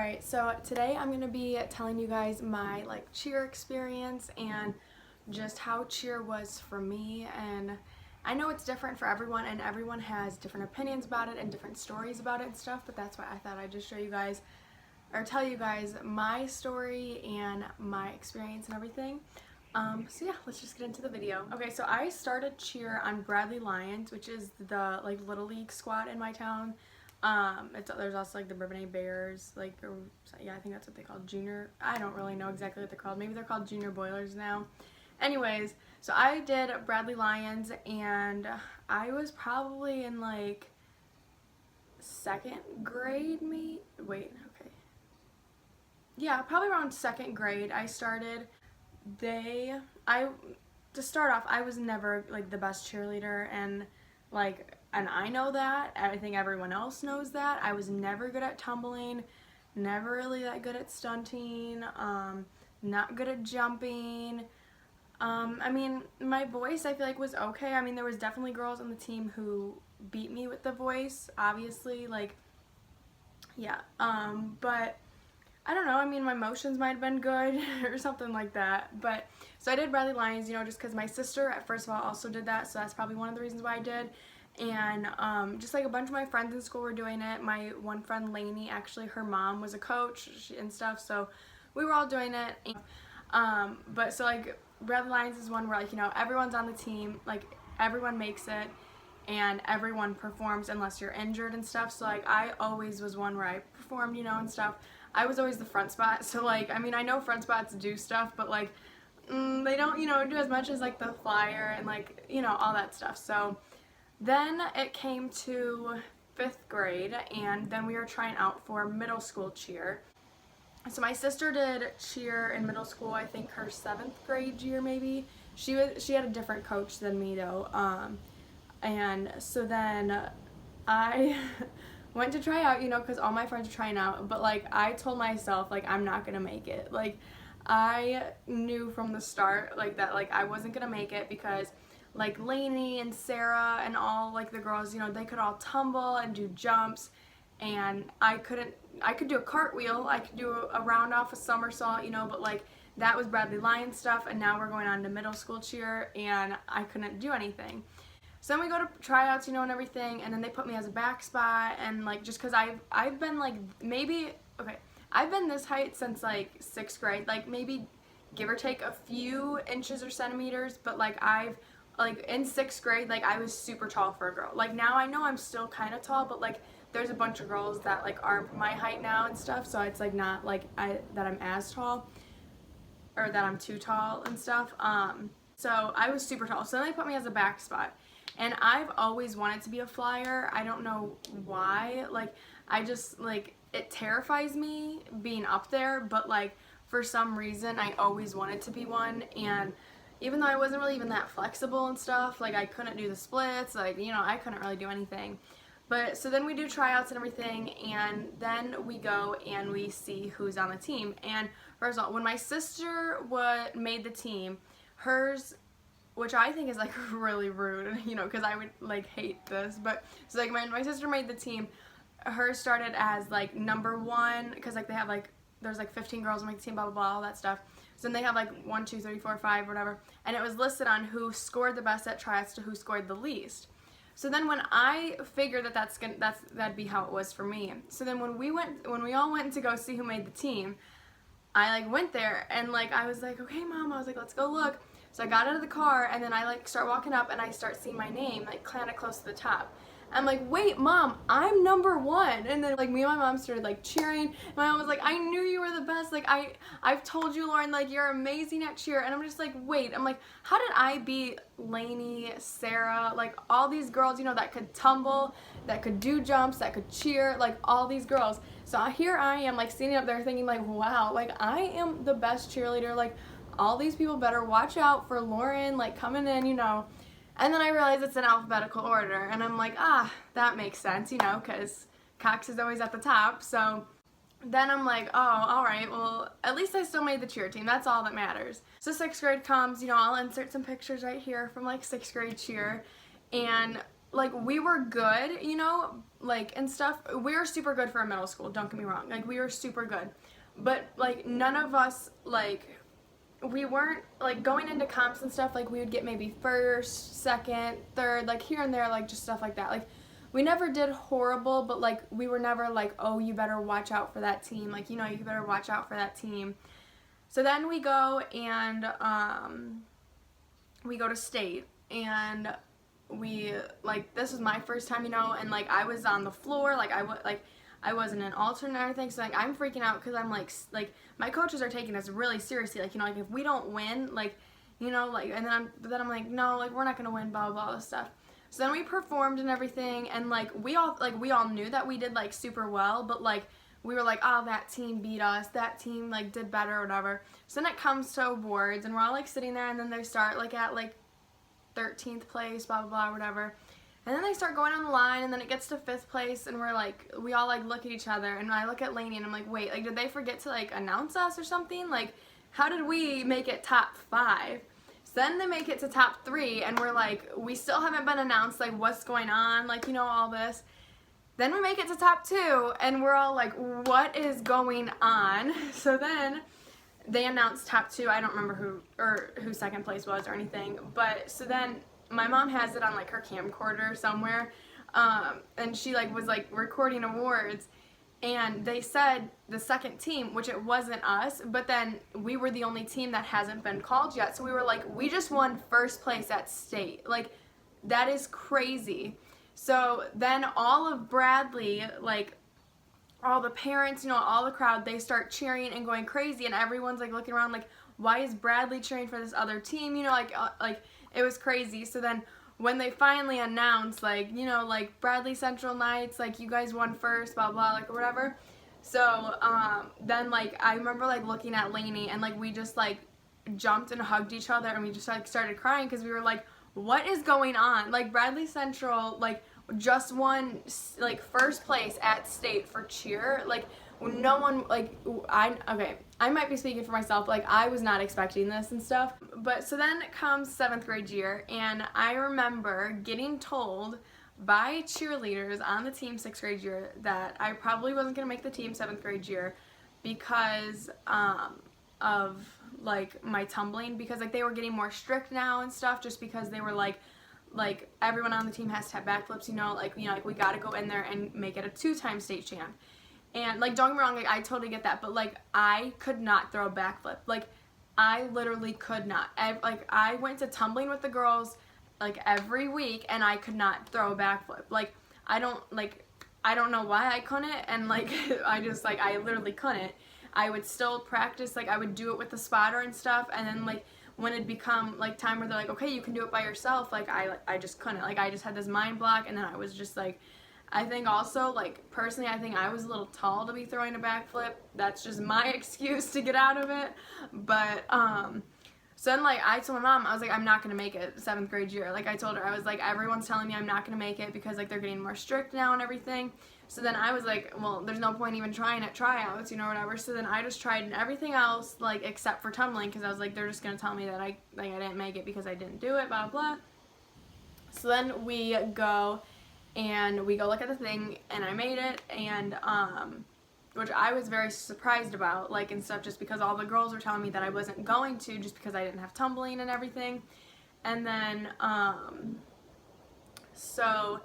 Alright, so today I'm going to be telling you guys my cheer experience and just how cheer was for me. And I know it's different for everyone and everyone has different opinions about it and different stories about it and stuff, but that's why I thought I'd just show you guys or tell you guys my story and my experience and everything. So yeah, let's just get into the video. Okay, so I started cheer on Bradley Lions, which is the Little League squad in my town. There's also the Bourbonnais Bears, yeah, I think that's what they call junior. I don't really know exactly what they're called. Maybe they're called Junior Boilers now. Anyways, so I did Bradley Lions, and I was probably in second grade, yeah, probably around second grade. I started. To start off, I was never the best cheerleader, and I know that. I think everyone else knows that. I was never good at tumbling, never really that good at stunting, not good at jumping. I mean, my voice I feel was okay. I mean, there was definitely girls on the team who beat me with the voice, obviously, yeah. But I don't know, I mean, my motions might have been good or something like that. But so I did Bradley Lions, just because my sister, first of all, also did that, so that's probably one of the reasons why I did. And just a bunch of my friends in school were doing it. My one friend, Lainey, actually, her mom was a coach and stuff, so we were all doing it. But so Bradley Lions is one where everyone's on the team, everyone makes it, and everyone performs unless you're injured and stuff. So I always was one where I performed, and stuff. I was always the front spot, so I mean, I know front spots do stuff, but they don't do as much as the flyer and all that stuff. So then it came to 5th grade, and then we were trying out for middle school cheer. So my sister did cheer in middle school, I think her 7th grade year maybe. She had a different coach than me though. And so then I went to try out, because all my friends were trying out, but I told myself I'm not gonna make it. I knew from the start that I wasn't gonna make it because Lainey and Sarah and all the girls, they could all tumble and do jumps, and I couldn't. I could do a cartwheel, I could do a round off a somersault, but that was Bradley Lions stuff, and now we're going on to middle school cheer, and I couldn't do anything. So then we go to tryouts, and everything, and then they put me as a back spot, and just because I've been I've been this height since 6th grade, maybe give or take a few inches or centimeters, but I've in 6th grade, I was super tall for a girl. Now I know I'm still kind of tall, but there's a bunch of girls that are my height now and stuff, so it's not that I'm as tall or that I'm too tall and stuff. So I was super tall. So then they put me as a back spot. And I've always wanted to be a flyer. I don't know why. I just, it terrifies me being up there, but, for some reason, I always wanted to be one. And even though I wasn't really even that flexible and stuff, I couldn't do the splits, I couldn't really do anything. But, so then we do tryouts and everything, and then we go and we see who's on the team. And, first of all, when my sister made the team, hers, which I think is really rude, because I would hate this, but so my sister made the team. Hers started as number 1, because they have there's 15 girls on my team, blah blah blah, all that stuff. So then they have 1, 2, 3, 4, 5, whatever, and it was listed on who scored the best at tryouts to who scored the least. So then when I figured that'd be how it was for me. So then when we all went to go see who made the team, I went there and I was okay, Mom, I was let's go look. So I got out of the car, and then I start walking up, and I start seeing my name kind of close to the top. I'm wait, Mom, I'm number 1. And then me and my mom started cheering. My mom was I knew you were the best. I've told you, Lauren, you're amazing at cheer. And I'm just wait. I'm how did I beat Lainey, Sarah, all these girls, that could tumble, that could do jumps, that could cheer, all these girls. So here I am standing up there thinking wow, I am the best cheerleader. All these people better watch out for Lauren, coming in, And then I realized it's in alphabetical order, and I'm that makes sense, because Cox is always at the top. So then I'm oh, alright, well, at least I still made the cheer team. That's all that matters. So 6th grade comes, I'll insert some pictures right here from 6th grade cheer. And like we were good, you know, like and stuff. We were super good for a middle school, don't get me wrong. Like we were super good. But like none of us like we weren't like going into comps and stuff, like we would get maybe first, second, third, like here and there, like just stuff like that. Like we never did horrible, but like we were never like, oh, you better watch out for that team. Like, you know, you better watch out for that team. So then we go and we go to state, and we like this was my first time, you know, and like I was on the floor, like I wasn't an alternate or anything, so like I'm freaking out because I'm like my coaches are taking us really seriously, like, you know, like if we don't win, like, you know, like, and then I'm like, no, like we're not gonna win, blah blah blah, this stuff. So then we performed and everything, and like we all knew that we did like super well, but like we were like, oh, that team beat us, that team like did better or whatever. So then it comes to awards, and we're all like sitting there, and then they start like at like 13th place, blah blah blah, whatever. And then they start going on the line, and then it gets to 5th place, and we're like, we all like look at each other, and I look at Lainey, and I'm like, wait, like did they forget to like announce us or something? Like, how did we make it top 5? So then they make it to top 3, and we're like, we still haven't been announced, like what's going on, like, you know, all this. Then we make it to top 2, and we're all like, what is going on? So then they announced top 2. I don't remember who second place was or anything, but so then my mom has it on like her camcorder somewhere, and she like was like recording awards, and they said the second team, which it wasn't us, but then we were the only team that hasn't been called yet, so we were like, we just won first place at state, like that is crazy. So then all of Bradley, like all the parents, you know, all the crowd, they start cheering and going crazy, and everyone's like looking around like, why is Bradley cheering for this other team, you know, like it was crazy. So then when they finally announced, like, you know, like Bradley Central Knights, like you guys won first, blah blah, like or whatever. So then like I remember like looking at Lainey, and like we just like jumped and hugged each other, and we just like started crying because we were like, what is going on? Like Bradley Central like just won like first place at state for cheer. Like no one, like I might be speaking for myself, like I was not expecting this and stuff. But so then comes 7th grade year, and I remember getting told by cheerleaders on the team 6th grade year that I probably wasn't going to make the team 7th grade year because of like my tumbling, because like they were getting more strict now and stuff, just because they were like everyone on the team has to have backflips, you know, like we got to go in there and make it a 2-time state champ. And like don't get me wrong, like I totally get that, but like I could not throw a backflip. Like I literally could not. I went to tumbling with the girls like every week, and I could not throw a backflip. Like I don't know why I couldn't, and like I literally couldn't. I would still practice, like I would do it with the spotter and stuff, and then like when it become like time where they're like, okay, you can do it by yourself, like I just couldn't. Like I just had this mind block, and then I was just like, I think also like personally I think I was a little tall to be throwing a backflip. That's just my excuse to get out of it. But so then like I told my mom, I was like, I'm not gonna make it 7th grade year. Like I told her, I was like, everyone's telling me I'm not gonna make it because like they're getting more strict now and everything. So then I was like, well, there's no point even trying at tryouts, you know, whatever. So then I just tried everything else, like, except for tumbling, because I was like, they're just going to tell me that I didn't make it because I didn't do it, blah, blah. So then we go look at the thing, and I made it, and, which I was very surprised about, like, and stuff, just because all the girls were telling me that I wasn't going to, just because I didn't have tumbling and everything. And then, so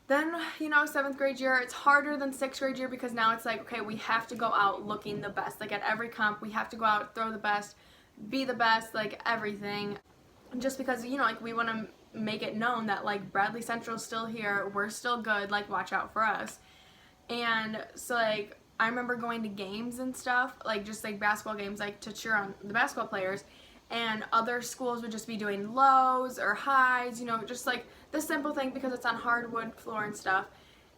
then, you know, 7th grade year, it's harder than 6th grade year, because now it's like, okay, we have to go out looking the best. Like, at every comp, we have to go out, throw the best, be the best, like, everything. Just because, you know, like, we want to make it known that, like, Bradley Central's still here, we're still good, like, watch out for us. And so, like, I remember going to games and stuff, like, just, like, basketball games, like, to cheer on the basketball players. And other schools would just be doing lows or highs, you know, just like the simple thing because it's on hardwood floor and stuff.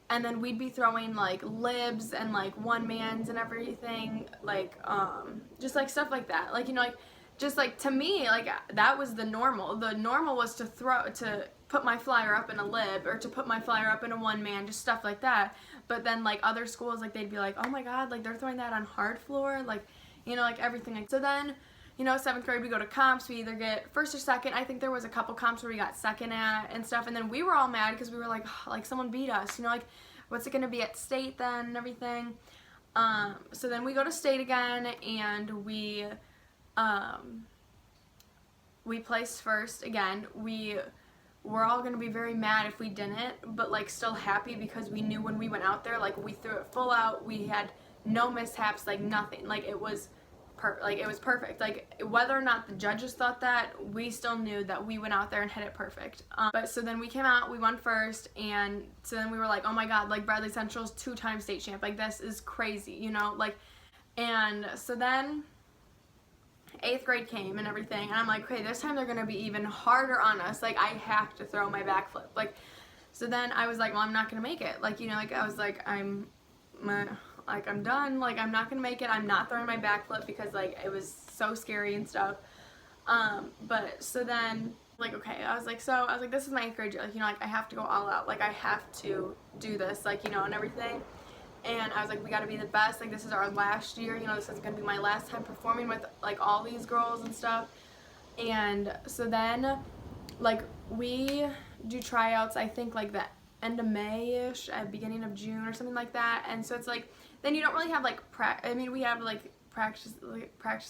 And then we'd be throwing like libs and like one-mans and everything, like just like stuff like that. Like, you know, like just like to me, like that was the normal. The normal was to put my flyer up in a lib or to put my flyer up in a one-man, just stuff like that. But then like other schools, like they'd be like, oh my god, like they're throwing that on hard floor, like, you know, like everything. Like, so then you know, 7th grade we go to comps, we either get first or second. I think there was a couple comps where we got second at and stuff, and then we were all mad because we were like, oh, like someone beat us, you know, like what's it gonna be at state then and everything. So then we go to state again, and we placed first again. We're all gonna be very mad if we didn't, but like still happy because we knew when we went out there, like we threw it full out. We had no mishaps, like nothing. Like it was perfect. Like whether or not the judges thought that, we still knew that we went out there and hit it perfect. But so then we came out, we won first, and so then we were like, oh my god, like Bradley Central's 2-time state champ. Like this is crazy, you know, like. And so then 8th grade came and everything, and I'm like, okay, this time they're gonna be even harder on us. Like I have to throw my backflip. Like, so then I was like, well, I'm not gonna make it. Like, you know, like I was like, I'm done. Like I'm not gonna make it. I'm not throwing my backflip because like it was so scary and stuff. But so then like, okay, I was like, this is my 8th grade year. Like, you know, like I have to go all out. Like I have to do this. Like, you know, and everything. And I was like, we gotta be the best. Like this is our last year. You know, this is gonna be my last time performing with like all these girls and stuff. And so then, like we do tryouts. I think like the end of May-ish, at beginning of June or something like that. And so it's like, then you don't really have like I mean, we have like practices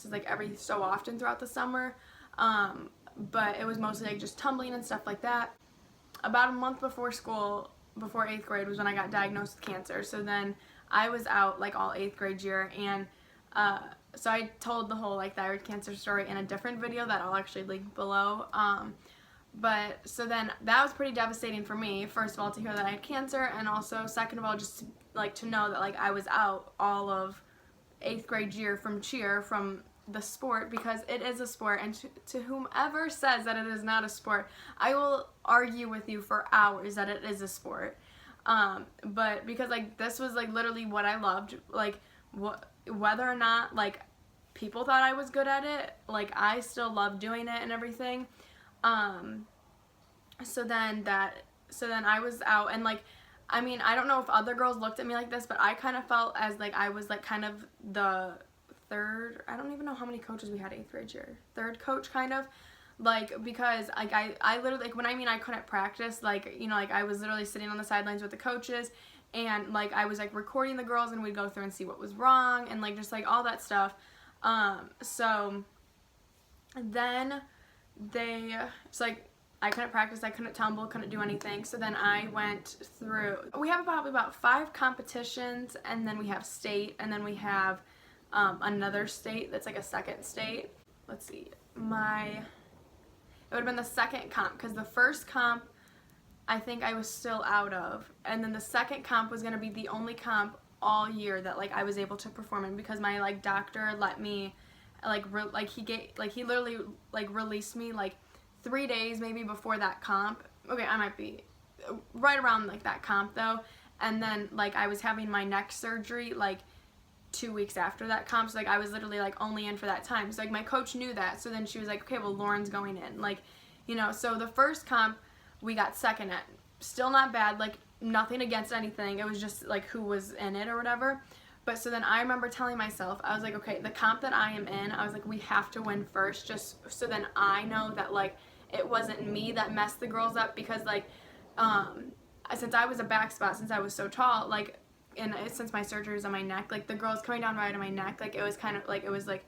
like every so often throughout the summer. But it was mostly like just tumbling and stuff like that. About a month before school, before 8th grade, was when I got diagnosed with cancer. So then I was out like all 8th grade year, and so I told the whole like thyroid cancer story in a different video that I'll actually link below. But so then that was pretty devastating for me, first of all, to hear that I had cancer, and also second of all, just to know that like I was out all of 8th grade year from cheer, from the sport, because it is a sport. And to whomever says that it is not a sport, I will argue with you for hours that it is a sport. But because like this was like literally what I loved, like whether or not like people thought I was good at it, like I still loved doing it and everything. So then I was out, and like, I mean, I don't know if other girls looked at me like this, but I kind of felt as like I was like kind of the third, I don't even know how many coaches we had 8th grade year, third coach kind of, like, because like I literally, like when I mean I couldn't practice, like, you know, like I was literally sitting on the sidelines with the coaches, and like I was like recording the girls, and we'd go through and see what was wrong, and like just like all that stuff. So then it's like I couldn't practice, I couldn't tumble, couldn't do anything. So then I went through, we have probably about 5 competitions, and then we have state, and then we have another state that's like a second state. Let's see, it would have been the second comp, because the first comp I think I was still out of, and then the second comp was going to be the only comp all year that like I was able to perform in, because my like doctor let me he literally like released me like 3 days maybe before that comp. Okay, I might be right around like that comp though. And then like I was having my neck surgery like 2 weeks after that comp, so like I was literally like only in for that time. So like my coach knew that, so then she was like, okay, well Lauren's going in, like, you know. So the first comp we got second at, still not bad, like nothing against anything, it was just like who was in it or whatever. But so then I remember telling myself, I was like, okay, the comp that I am in, I was like, we have to win first, just so then I know that like it wasn't me that messed the girls up, because like since I was a back spot, since I was so tall, like, and since my surgery was on my neck, like the girls coming down right on my neck, like it was kind of like, it was like,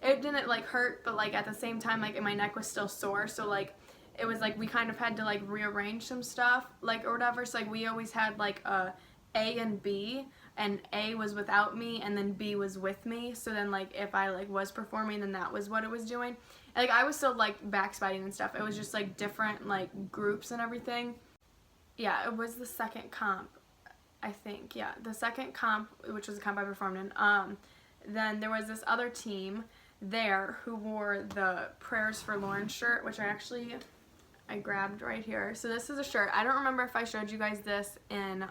it didn't like hurt, but like at the same time, like my neck was still sore, so like it was like we kind of had to like rearrange some stuff, like, or whatever. So like we always had like a and B, and A was without me, and then B was with me. So then like if I like was performing, then that was what it was doing. And, like I was still like backspiting and stuff. It was just like different like groups and everything. Yeah, it was the second comp, I think. Yeah, the second comp, which was the comp I performed in. Then there was this other team there who wore the Prayers for Lauren shirt, which I grabbed right here. So this is a shirt. I don't remember if I showed you guys this in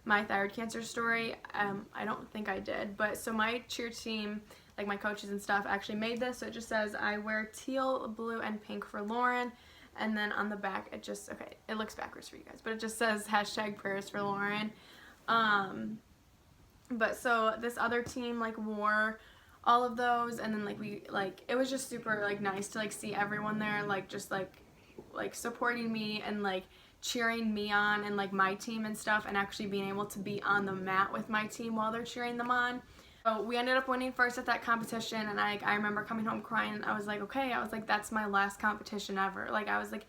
my thyroid cancer story. I don't think I did. But so my cheer team, like my coaches and stuff, actually made this. So it just says, I wear teal, blue, and pink for Lauren. And then on the back, it just, okay, it looks backwards for you guys, but it just says hashtag Prayers for Lauren. But so this other team like wore all of those. And then it was just super like nice to like see everyone there, like just like supporting me and like cheering me on and like my team and stuff, and actually being able to be on the mat with my team while they're cheering them on. So we ended up winning first at that competition, and I remember coming home crying, and I was like, okay, I was like, that's my last competition ever. Like, I was like,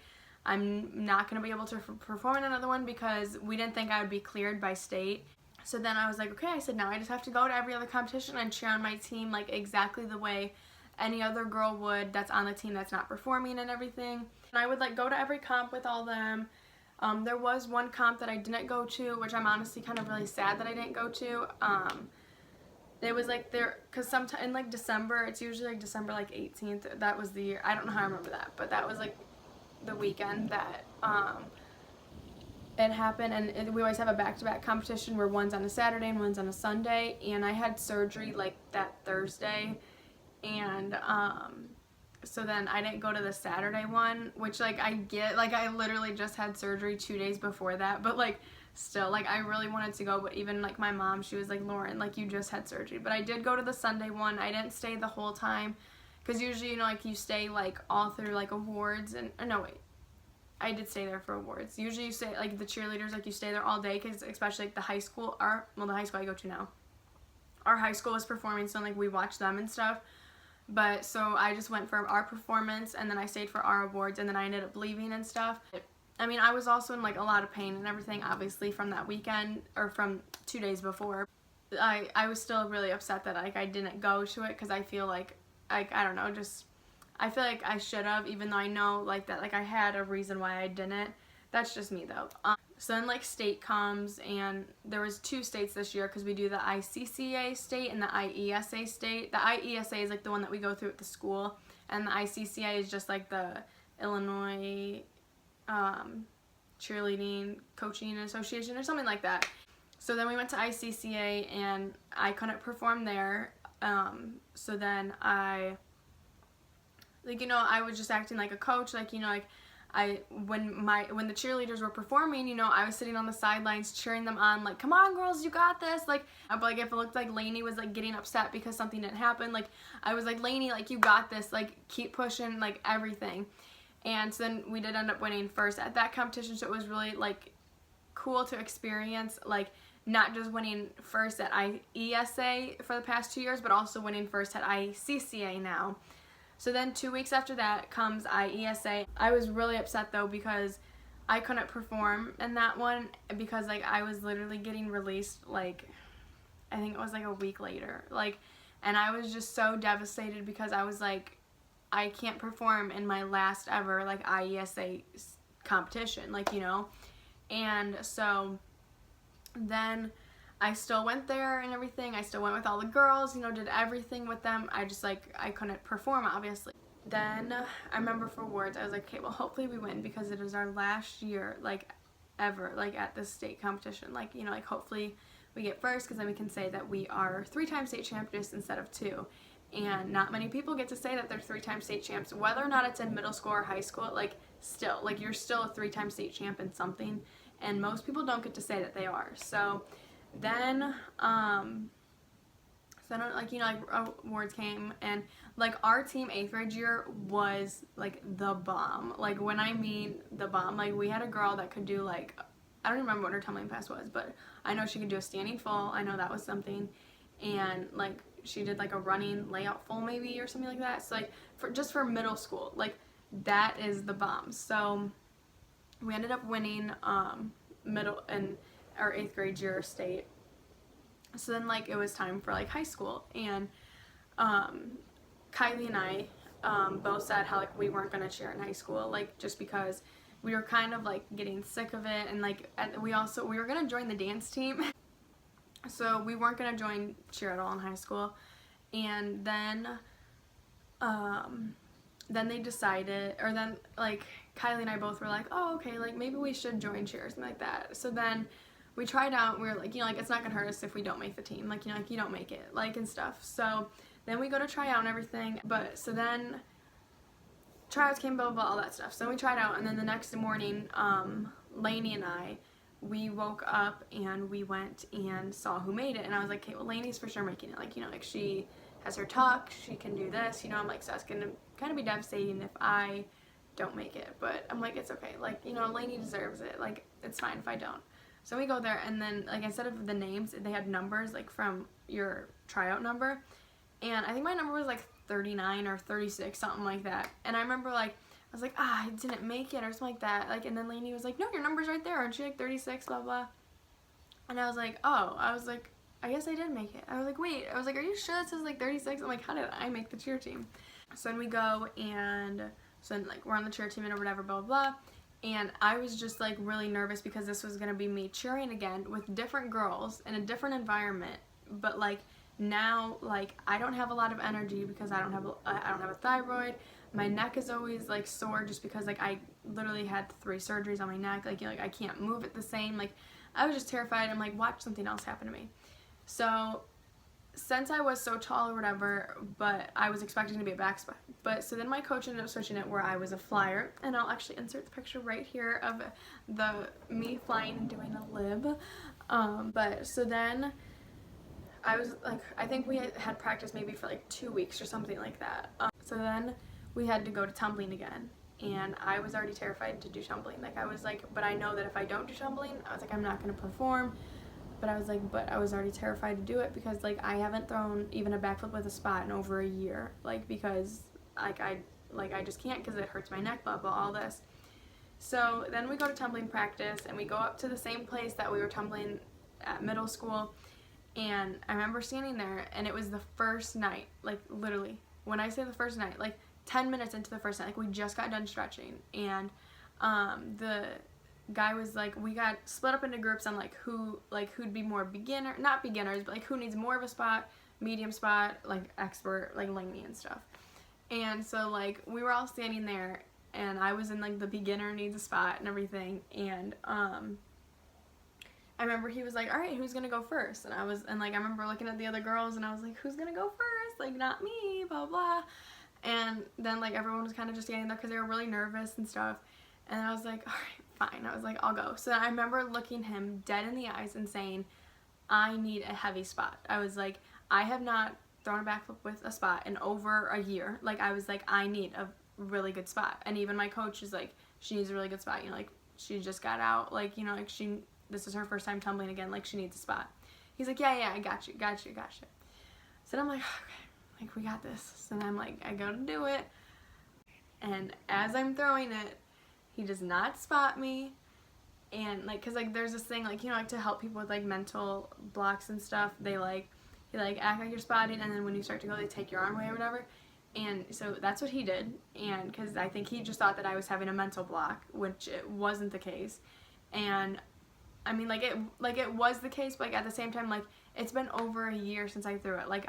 I'm not going to be able to perform in another one because we didn't think I would be cleared by state. So then I was like, okay, I said, now I just have to go to every other competition and cheer on my team like exactly the way any other girl would that's on the team that's not performing and everything. And I would like go to every comp with all them. There was one comp that I didn't go to, which I'm honestly kind of really sad that I didn't go to. It was like there, because sometime in like December, it's usually like December like 18th. That was the year. I don't know how I remember that, but that was like the weekend that it happened. And we always have a back-to-back competition where one's on a Saturday and one's on a Sunday. And I had surgery like that Thursday, and so then I didn't go to the Saturday one, which like I get, like I literally just had surgery 2 days before that, but like still, like I really wanted to go. But even like my mom, she was like, Lauren, like you just had surgery. But I did go to the Sunday one. I didn't stay the whole time, because usually, you know, like you stay like all through like awards, and no, wait, I did stay there for awards. Usually you stay, like the cheerleaders, like you stay there all day, because especially like the high school, the high school I go to now, our high school was performing, so like we watched them and stuff. But so I just went for our performance, and then I stayed for our awards, and then I ended up leaving and stuff. I mean, I was also in like a lot of pain and everything, obviously, from that weekend, or from 2 days before. I was still really upset that like I didn't go to it, because I feel like I don't know, just I feel like I should have, even though I know like that like I had a reason why I didn't. That's just me though. So then like state comes, and there was 2 states this year, because we do the ICCA state and the IESA state. The IESA is like the one that we go through at the school, and the ICCA is just like the Illinois Cheerleading Coaching Association or something like that. So then we went to ICCA, and I couldn't perform there. So then I, like, you know, I was just acting like a coach, like, you know, like when the cheerleaders were performing, you know, I was sitting on the sidelines cheering them on, like, come on girls, you got this. Like if it looked like Lainey was like getting upset because something didn't happen, like I was like, Lainey, like you got this, like keep pushing, like everything. And so then we did end up winning first at that competition, so it was really like cool to experience, like not just winning first at IESA for the past 2 years, but also winning first at ICCA now. So then 2 weeks after that comes IESA. I was really upset though, because I couldn't perform in that one, because like I was literally getting released like I think it was like a week later, like, and I was just so devastated, because I was like, I can't perform in my last ever like IESA competition, like, you know. And so then I still went there and everything. I still went with all the girls, you know, did everything with them. I just like, I couldn't perform, obviously. Then I remember for awards, I was like, okay, well, hopefully we win, because it is our last year, like, ever, like, at this state competition. Like, you know, like, hopefully we get first, because then we can say that we are 3-time state champions instead of 2. And not many people get to say that they're 3-time state champs, whether or not it's in middle school or high school. Like, still, like, you're still a 3-time state champ in something, and most people don't get to say that they are. So then, like, you know, like awards came, and like our team 8th grade year was like the bomb. Like, when I mean the bomb, like we had a girl that could do like, I don't remember what her tumbling pass was, but I know she could do a standing full. I know that was something. And like she did like a running layout full maybe, or something like that. So like just for middle school, like that is the bomb. So we ended up winning middle and our 8th grade year state. So then like it was time for like high school, and Kylie and I both said how like we weren't gonna cheer in high school, like just because we were kind of like getting sick of it, and like we were gonna join the dance team, so we weren't gonna join cheer at all in high school. And then they decided, or then like Kylie and I both were like, oh okay, like maybe we should join cheer or something like that. So then we tried out, and we were like, you know, like it's not gonna hurt us if we don't make the team, like, you know, like you don't make it, like, and stuff. So then we go to try out and everything, but so then tryouts came, blah blah blah, all that stuff. So we tried out, and then the next morning Lainey and I we woke up and we went and saw who made it, and I was like, okay, well, Lainey's for sure making it, like, you know, like, she has her tuck, she can do this, you know. I'm like, so it's gonna kind of be devastating if I don't make it, but I'm like, it's okay, like, you know, Lainey deserves it, like, it's fine if I don't. So we go there, and then, like, instead of the names, they had numbers, like, from your tryout number, and I think my number was like 39 or 36, something like that. And I remember, like, I was like, I didn't make it or something like that, like, and then Lainey was like, no, your number's right there, aren't you, like, 36, blah blah. And I was like, oh, I was like, I guess I did make it. I was like, wait, I was like, are you sure it says like 36? I'm like, how did I make the cheer team? So then we go, and so then, like, we're on the cheer team and whatever, blah blah. And I was just like really nervous because this was gonna be me cheering again with different girls in a different environment. But like now, like, I don't have a lot of energy because I don't have a thyroid. My neck is always like sore just because like I literally had 3 surgeries on my neck. Like, you know, like I can't move it the same. Like, I was just terrified. I'm like, watch something else happen to me. So since I was so tall or whatever, but I was expecting to be a back spot. But so then my coach ended up switching it where I was a flyer, and I'll actually insert the picture right here of me flying and doing a lib. But so then I was like, I think we had practice maybe for like 2 weeks or something like that. So then we had to go to tumbling again, and I was already terrified to do tumbling. Like, I was like, but I know that if I don't do tumbling, I was like, I'm not going to perform. But I was like, but I was already terrified to do it because, like, I haven't thrown even a backflip with a spot in over a year. Like, because, like, I just can't because it hurts my neck, blah, blah, all this. So then we go to tumbling practice, and we go up to the same place that we were tumbling at middle school. And I remember standing there, and it was the first night, like, literally, when I say the first night, like, 10 minutes into the first night, like, we just got done stretching, and the guy was like, we got split up into groups on like who'd be more beginner, not beginners, but like who needs more of a spot, medium spot, like expert, like Lainey and stuff. And so like we were all standing there, and I was in like the beginner needs a spot and everything, and I remember he was like, all right, who's gonna go first? And I remember looking at the other girls, and I was like, who's gonna go first? Like, not me, blah blah. And then like everyone was kind of just standing there because they were really nervous and stuff. And I was like, all right, fine. I was like, I'll go. So I remember looking him dead in the eyes and saying, I need a heavy spot. I was like, I have not thrown a backflip with a spot in over a year. Like, I was like, I need a really good spot. And even my coach is like, she needs a really good spot. You know, like, she just got out. Like, you know, like, this is her first time tumbling again. Like, she needs a spot. He's like, yeah, I got you. So I'm like, okay, like, we got this. So then I'm like, I go to do it. And as I'm throwing it, he does not spot me. And like, cause like there's this thing, like, you know, like to help people with like mental blocks and stuff, they like, you like act like you're spotting, and then when you start to go, they take your arm away or whatever. And so that's what he did. And cause I think he just thought that I was having a mental block, which it wasn't the case. And I mean, like it was the case, but like at the same time, like, it's been over a year since I threw it. Like,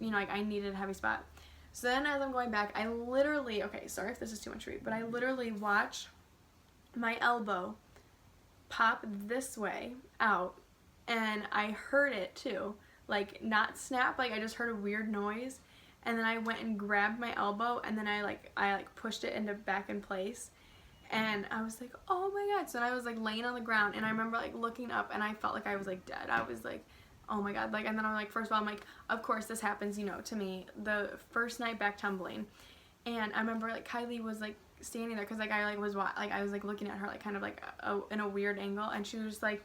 you know, like I needed a heavy spot. So then as I'm going back, I literally, okay, sorry if this is too much for you, but I literally watch my elbow pop this way out, and I heard it too, like, not snap, like I just heard a weird noise, and then I went and grabbed my elbow, and then I pushed it into back in place, and I was like, oh my god. So then I was like laying on the ground, and I remember like looking up, and I felt like I was like dead. I was like, oh my god. Like, and then I'm like, first of all, I'm like, of course this happens, you know, to me the first night back tumbling. And I remember like Kylie was like standing there because like I was like looking at her like kind of like in a weird angle, and she was just like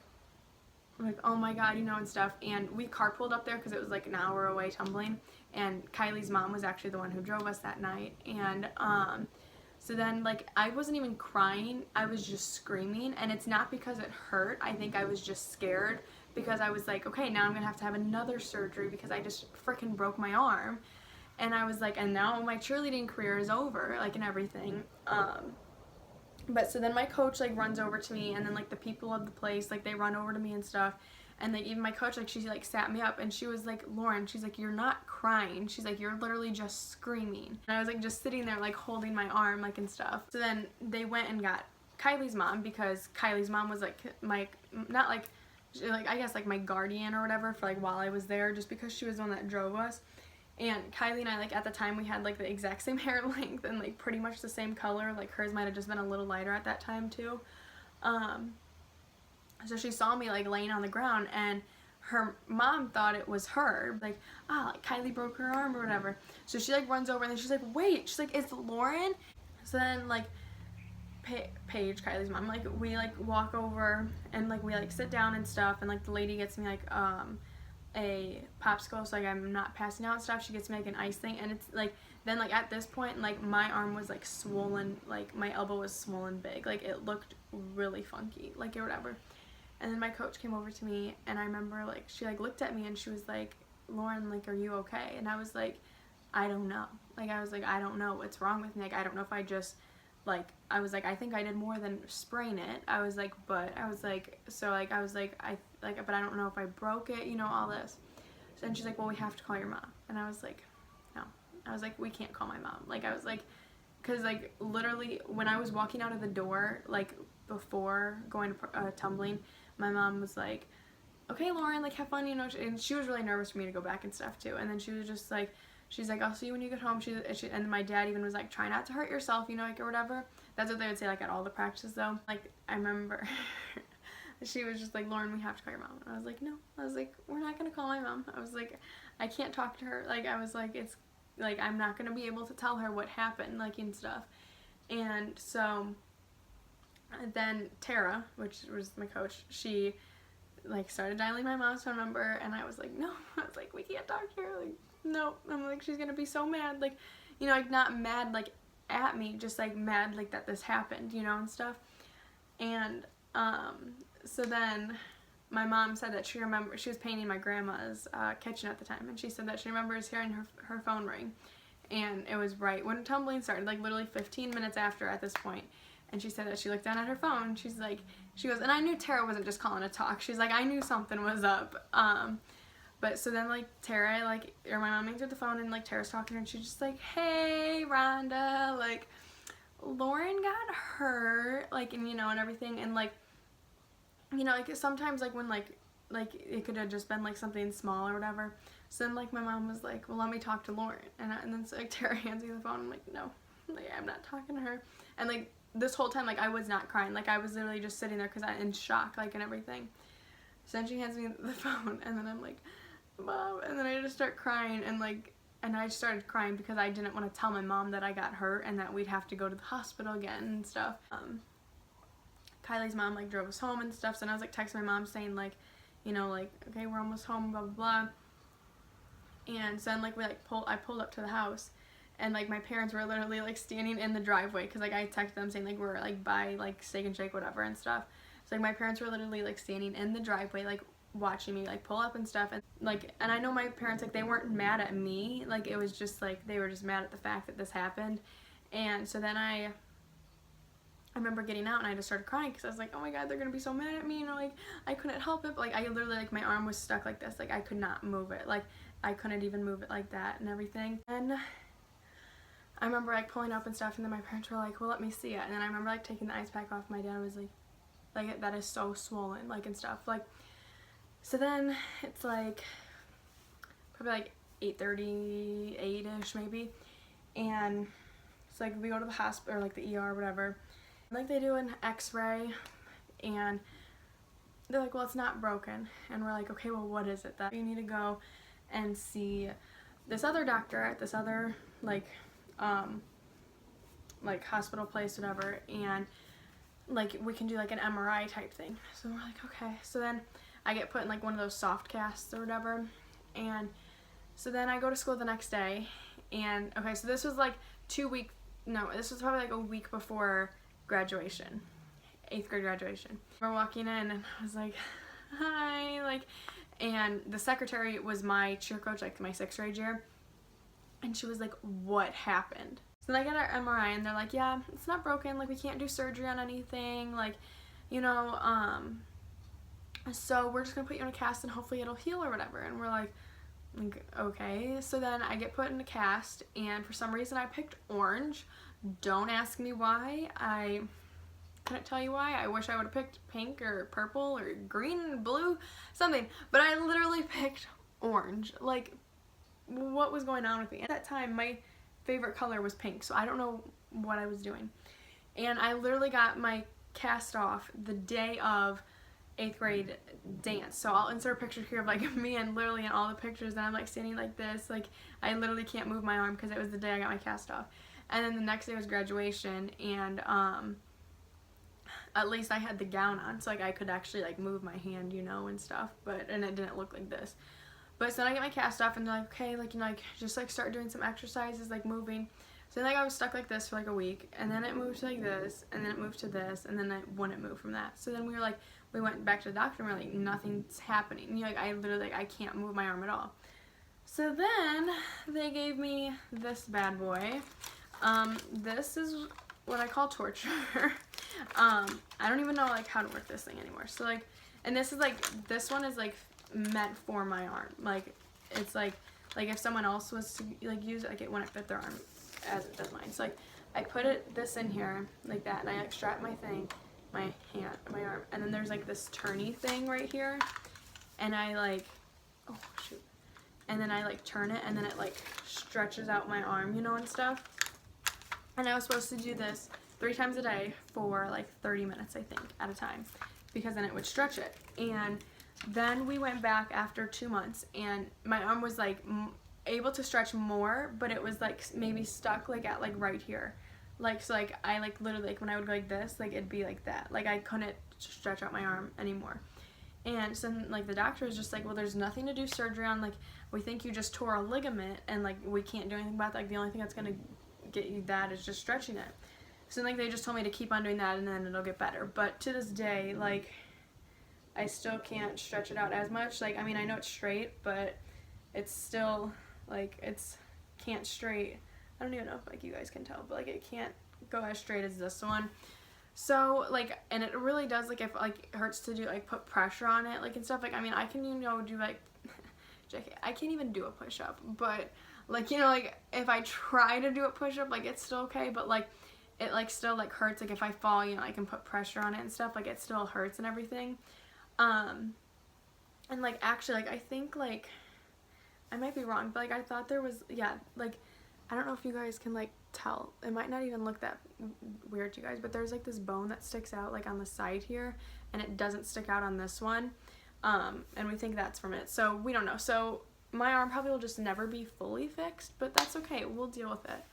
oh my god, you know, and stuff. And we carpooled up there because it was like an hour away tumbling, and Kylie's mom was actually the one who drove us that night. And so then like I wasn't even crying, I was just screaming, and it's not because it hurt. I think I was just scared because I was like, okay, now I'm gonna have to have another surgery because I just freaking broke my arm. And I was like, and now my cheerleading career is over, like, and everything. But so then my coach like runs over to me, and then like the people of the place, like, they run over to me and stuff. And like even my coach, like, she like sat me up, and she was like, Lauren, she's like, you're not crying. She's like, you're literally just screaming. And I was like just sitting there like holding my arm, like, and stuff. So then they went and got Kylie's mom, because Kylie's mom was like my, not like I guess like my guardian or whatever for like while I was there, just because she was the one that drove us. And Kylie and I, like, at the time we had like the exact same hair length and like pretty much the same color. Like hers might have just been a little lighter at that time too. So she saw me like laying on the ground, and her mom thought it was her, like, ah, like Kylie broke her arm or whatever. So she like runs over, and then she's like, wait, she's like, it's Lauren. So then like Paige, Kylie's mom, like we like walk over and like we like sit down and stuff, and like the lady gets me like a popsicle, so like I'm not passing out and stuff. She gets me like an ice thing, and it's like then like at this point like my arm was like swollen, like my elbow was swollen big, like it looked really funky, like or whatever. And then my coach came over to me, and I remember like she like looked at me and she was like, Lauren, like, are you okay? And I was like, I don't know. Like I was like, I don't know what's wrong with me. Like I don't know if I just like, I was like, I think I did more than sprain it. I was like, but I was like, so like I was like, but I don't know if I broke it, you know, all this. So then she's like, well, we have to call your mom. And I was like, no. I was like, we can't call my mom. Like I was like, because like literally when I was walking out of the door, like before going to tumbling, my mom was like, okay, Lauren, like have fun, you know, and she was really nervous for me to go back and stuff too. And then she was just like, she's like, I'll see you when you get home. And my dad even was like, try not to hurt yourself, you know, like or whatever. That's what they would say like at all the practices though. Like I remember she was just like, Lauren, we have to call your mom. And I was like, no. I was like, we're not gonna call my mom. I was like, I can't talk to her. Like I was like, it's like I'm not gonna be able to tell her what happened, like and stuff. And so then Tara, which was my coach, she like started dialing my mom's phone number, and I was like, no. I was like, we can't talk to her. Like, no. I'm like, she's gonna be so mad, like, you know, like not mad like at me, just like mad like that this happened, you know, and stuff. And so then my mom said that she was painting my grandma's kitchen at the time, and she said that she remembers hearing her phone ring, and it was right when tumbling started, like literally 15 minutes after at this point. And she said that she looked down at her phone. She's like, she goes, and I knew Tara wasn't just calling to talk. She's like, I knew something was up. But so then like Tara, like, or my mom answered the phone, and like Tara's talking to her, and she's just like, hey, Rhonda, like, Lauren got hurt, like, and you know, and everything, and like, you know, like sometimes like when like it could have just been like something small or whatever. So then like my mom was like, well, let me talk to Lauren, and then so like Tara hands me the phone. I'm like, no, like I'm not talking to her. And like this whole time, like I was not crying, like I was literally just sitting there because I'm in shock, like, and everything. So then she hands me the phone, and then I'm like, Mom, and then I just start crying, and like, and I started crying because I didn't want to tell my mom that I got hurt and that we'd have to go to the hospital again and stuff. Kylie's mom like drove us home and stuff, so then I was like texting my mom saying like, you know, like, okay, we're almost home, blah blah blah. And so then like I pulled up to the house, and like my parents were literally like standing in the driveway, because like I texted them saying like we're like by like Steak and Shake whatever and stuff. So like my parents were literally like standing in the driveway like watching me like pull up and stuff, and like, and I know my parents, like, they weren't mad at me, like it was just like they were just mad at the fact that this happened. And so then I remember getting out, and I just started crying because I was like, oh my god, they're gonna be so mad at me, you know, like I couldn't help it, but like I literally, like, my arm was stuck like this, like I could not move it, like I couldn't even move it like that and everything. And I remember like pulling up and stuff, and then my parents were like, well, let me see it. And then I remember like taking the ice pack off. My dad was like that is so swollen, like, and stuff, like. So then it's like probably like 8:38ish maybe, and it's like we go to the hospital or like the ER or whatever, like they do an x-ray, and they're like, well, it's not broken. And we're like, okay, well, what is it? That you need to go and see this other doctor at this other like hospital place, whatever, and like we can do like an MRI type thing. So we're like, okay. So then I get put in like one of those soft casts or whatever, and so then I go to school the next day. And okay, so this was like this was probably like a week before graduation, 8th grade graduation. We're walking in, and I was like, hi, like, and the secretary was my cheer coach, like my 6th grade year, and she was like, what happened? So then I get our MRI, and they're like, yeah, it's not broken, like we can't do surgery on anything, like, you know, so we're just gonna put you in a cast and hopefully it'll heal or whatever. And we're like, okay. So then I get put in a cast, and for some reason I picked orange. Don't ask me why. I couldn't tell you why. I wish I would have picked pink or purple or green, blue, something. But I literally picked orange. Like, what was going on with me? At that time, my favorite color was pink, so I don't know what I was doing. And I literally got my cast off the day of 8th grade dance. So I'll insert a picture here of like me and literally in all the pictures, and I'm like standing like this, like I literally can't move my arm because it was the day I got my cast off. And then the next day was graduation, and at least I had the gown on, so like I could actually like move my hand, you know, and stuff, and it didn't look like this. But so then I get my cast off, and they're like, okay, like, you know, like just like start doing some exercises, like moving. So then like I was stuck like this for like a week, and then it moved to like this, and then it moved to this, and then it wouldn't move from that. So then we went back to the doctor, and we're like, nothing's happening. You know, like I literally, like I can't move my arm at all. So then they gave me this bad boy. This is what I call torture. I don't even know like how to work this thing anymore. So like, and this is like, this one is like meant for my arm. Like it's like if someone else was to like use it, like it wouldn't fit their arm as it does mine. So like I put this in here like that, and I like strap my thing, my arm, and then there's like this turny thing right here, and I like, oh shoot, and then I like turn it, and then it like stretches out my arm, you know, and stuff. And I was supposed to do this 3 times a day for like 30 minutes, I think, at a time, because then it would stretch it. And then we went back after 2 months, and my arm was like able to stretch more, but it was like maybe stuck like at like right here. Like, so like I like literally, like when I would go like this, like it'd be like that. Like I couldn't stretch out my arm anymore. And so like the doctor was just like, well, there's nothing to do surgery on. Like we think you just tore a ligament, and like we can't do anything about that. Like the only thing that's gonna get you that is just stretching it. So like they just told me to keep on doing that, and then it'll get better. But to this day, like I still can't stretch it out as much. Like I mean, I know it's straight, but it's still like it's can't straight. I don't even know if like you guys can tell, but like it can't go as straight as this one. So like, and it really does, like if like it hurts to do like put pressure on it, like and stuff. Like I mean, I can, you know, do like I can't even do a push-up, but like, you know, like if I try to do a push-up, like it's still okay, but like it like still like hurts. Like if I fall, you know, I can put pressure on it and stuff, like it still hurts and everything. And like actually, like I think like I might be wrong, but like I thought there was, yeah, like I don't know if you guys can like tell, it might not even look that weird to you guys, but there's like this bone that sticks out like on the side here, and it doesn't stick out on this one. And we think that's from it, so we don't know. So my arm probably will just never be fully fixed, but that's okay, we'll deal with it.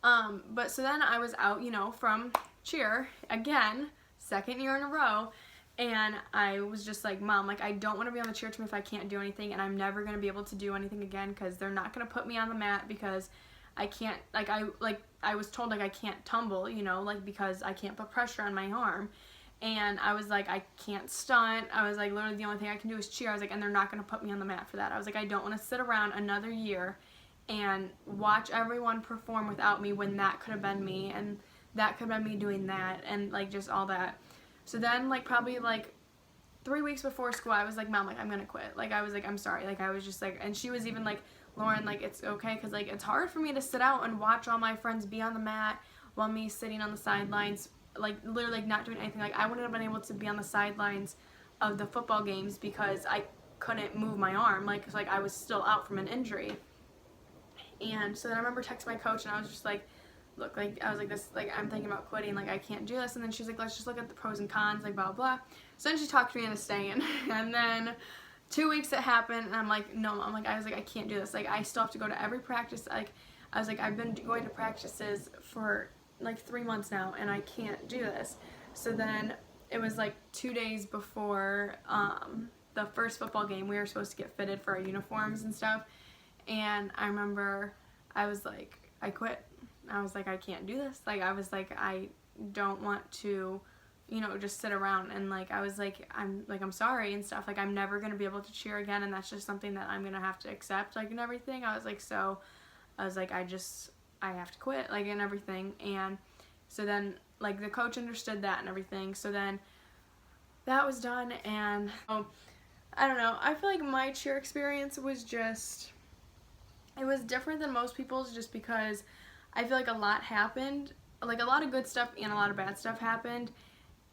But so then I was out, you know, from cheer again, 2nd year in a row, and I was just like, Mom, like I don't want to be on the cheer team if I can't do anything, and I'm never going to be able to do anything again, because they're not going to put me on the mat because I can't, like I was told like I can't tumble, you know, like because I can't put pressure on my arm. And I was like, I can't stunt. I was like, literally the only thing I can do is cheer. I was like, and they're not going to put me on the mat for that. I was like, I don't want to sit around another year and watch everyone perform without me when that could have been me, and that could have been me doing that, and like just all that. So then like probably like 3 weeks before school, I was like, Mom, like I'm going to quit. Like I was like, I'm sorry. Like I was just like, and she was even like, Lauren, like it's okay, because like it's hard for me to sit out and watch all my friends be on the mat while me sitting on the sidelines, like literally like not doing anything. Like I wouldn't have been able to be on the sidelines of the football games because I couldn't move my arm, like cause like I was still out from an injury. And so then I remember texting my coach, and I was just like, look, like I was like, this, like I'm thinking about quitting, like I can't do this. And then she's like, let's just look at the pros and cons, like blah blah. So then she talked me into staying. And then 2 weeks it happened, and I'm like, no, Mom, like I was like, I can't do this, like I still have to go to every practice. Like I was like, I've been going to practices for like 3 months now, and I can't do this. So then it was like 2 days before the first football game, we were supposed to get fitted for our uniforms and stuff, and I remember I was like, I quit. I was like, I can't do this. Like I was like, I don't want to, you know, just sit around. And like I was like, I'm sorry and stuff, like I'm never gonna be able to cheer again, and that's just something that I'm gonna have to accept, like, and everything. I was like, so I was like, I have to quit, like, and everything. And so then like the coach understood that and everything, so then that was done. And I don't know, I feel like my cheer experience was just, it was different than most people's, just because I feel like a lot happened, like a lot of good stuff and a lot of bad stuff happened.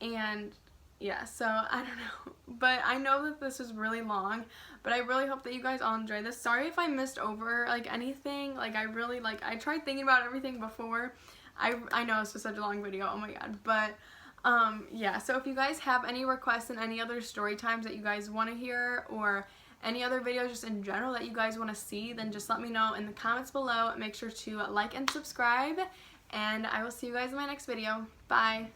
And yeah, so I don't know, but I know that this is really long, but I really hope that you guys all enjoy this. Sorry if I missed over like anything, like I really, like I tried thinking about everything before. I know this was such a long video, oh my god, but Yeah, so if you guys have any requests and any other story times that you guys want to hear, or any other videos just in general that you guys want to see, then just let me know in the comments below. Make sure to like and subscribe, and I will see you guys in my next video. Bye!